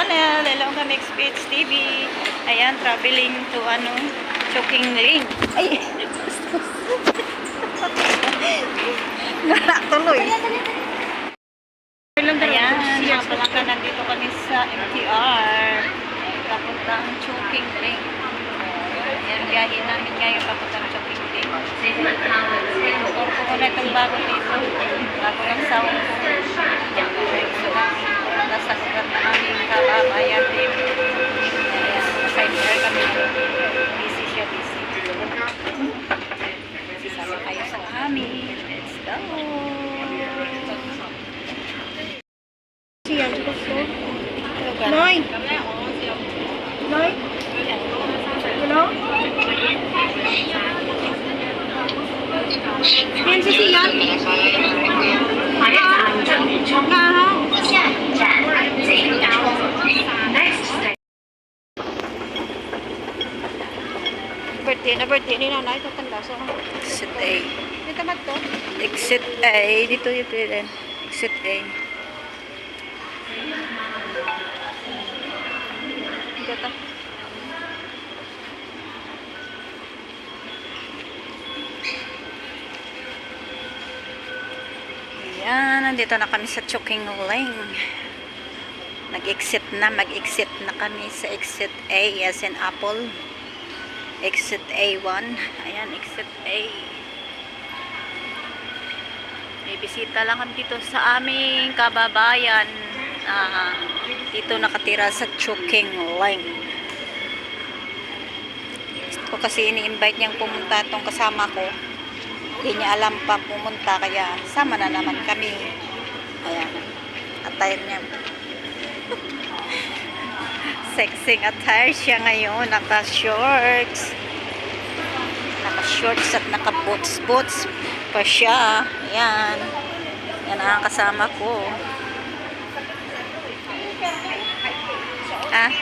channel. Ilongga Mix Beach TV. Ayan, traveling to Choking Link. Ay! Tuloy. Ayan, mga palangka, nandito kami sa MTR. Papuntang Choking Link. Ayan, biyahin namin ngayon papuntang Choking Link. Tutor ko muna itong bago dito. Bago ng sound ko. Nasa lugar na aming kababayan din. Ayan, side air kami. Busy siya, busy. Sasama kayo sa amin. Let's go! Siya, dito po. Noy! Noy! Hello? Yan si Sian. Birthday ni nanay. Tatanda sa Exit A. dito ba to? Exit A. Dito yung pilihan. Exit A. Dito. Ayan, nandito na kami sa Choking Link. Nag-exit na, mag-exit na kami sa exit A, as in Apple. Exit A1. Ayan, exit A. May bisita lang kami dito sa aming kababayan. Dito nakatira sa Choking Link. Gusto ko kasi ini-invite niyang pumunta itong kasama ko. Hindi niya alam pa pumunta, kaya sama na naman kami. Ayan, attire niya. Sexy attire siya ngayon. Naka-shorts. Naka-shorts at naka-boots pa siya. Ayan. Yan ang kasama ko. Ayan.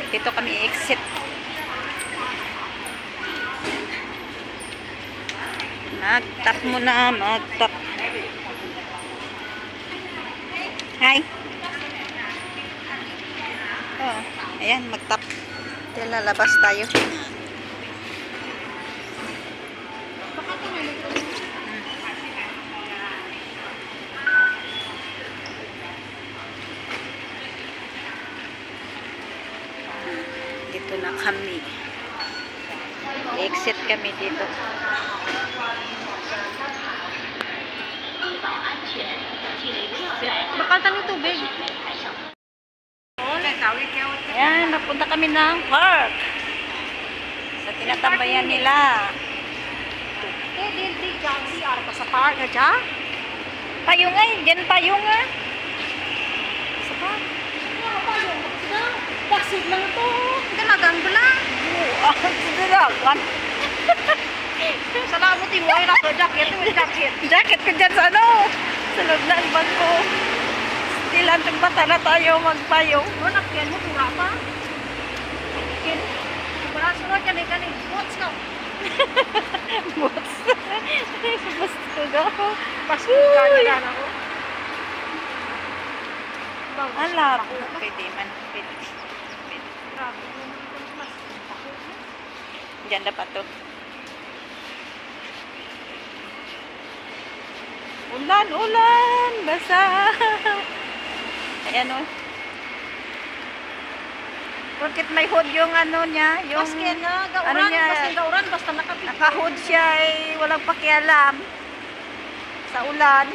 Dito kami exit. Mag-tap muna, mag-tap. Hi. Oh, ayan, mag-tap. Lalabas tayo. Dito na kami. Exit kami dito. Bakal tanong tubig. Ayan, napunta kami ng park. Sa tinatambayan nila. Di dyan si Arpa sa park na dyan. Payong ay, dyan payong ah. Sa park. Pasid lang to. Dalagang ko lang. Dalagan. Salamat mo ay nasa jacket. Jacket ko dyan sa sa loob ng bangko. Still, antong bata na tayo magpayong. Nakyan mo, tura pa. Wala sunod ka na. What's now? Boots. Gusto daw. Pasid ka na ako. Alap. Pwede man. Pwede. Diyan dapat to. Ulan, basa. Ayan o. Bakit may hood yung niya? Yung, Baskin na, gauran. Baskin gauran, basta nakapit. naka-hood siya walang pakialam sa ulan.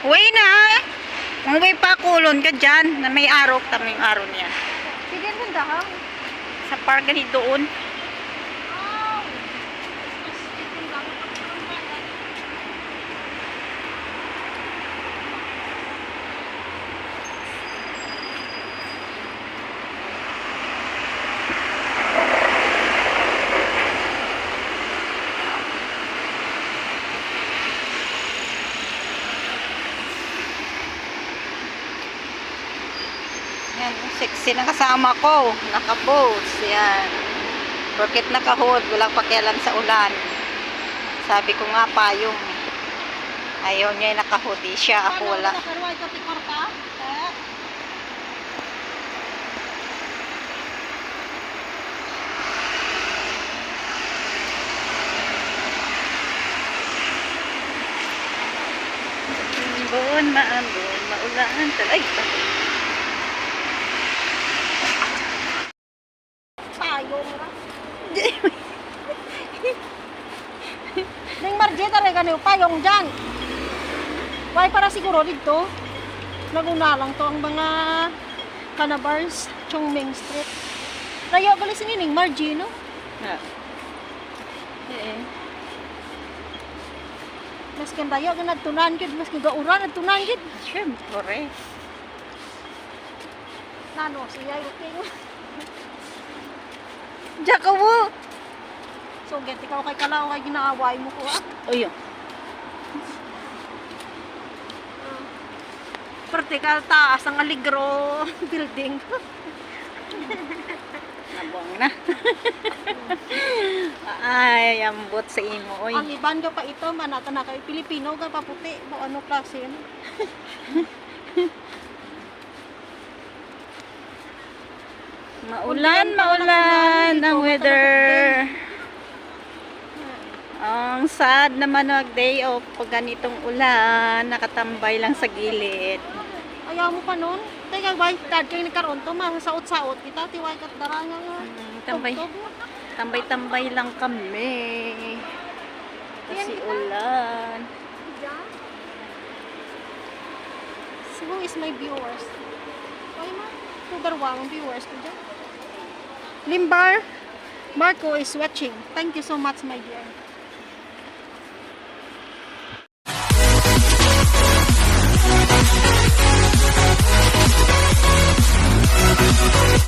Uwi na. Uwi pa kulon ka dyan na may araw. Tama yung araw niya. Sige, ganda ha. Sa park ganito doon. Yan, sexy. Kasi nakasama ko, naka-boats, yan. Porket naka-hood, walang pakialam sa ulan. Sabi ko nga payong. Ayaw niya yung naka-hoodie siya, ako wala. Nakaruay ka tikor ka? Ambon, maambon, maulan. Ay! Payong ra. Ning Marje talaga niyo payong dyan. Why para siguro dito. Naguna lang to ang mga canabars, Chongming Street. Layo bali sini ning Marje no. Mas kandayo nga nagtunan gid, mas gauran nagtunan gid. Siyempre. Nano siya okay. Diyan ka mo! So get ikaw kay kalaw kay ginaaway mo ko ah. Uyo. Vertical taas ang Aligro building. Nabong na. Ay, ambot sa imo. Oy. Ang iban ka pa ito, manata na kay Pilipino ka pa puti. O ano klase yun? Maulan ang weather. Ang sad naman mag day off pag ganitong ulan, nakatambay lang sa gilid. Ayaw mo pa nun? Teka, why dad kayo nagkaroon to? Mga saot-saot kita, tiway kat daranga nga. Tambay lang kami. Kasi ulan. So who is my viewers? Ay ma, tugarwang viewers ko dyan. Limbar, Marco is watching. Thank you so much my dear.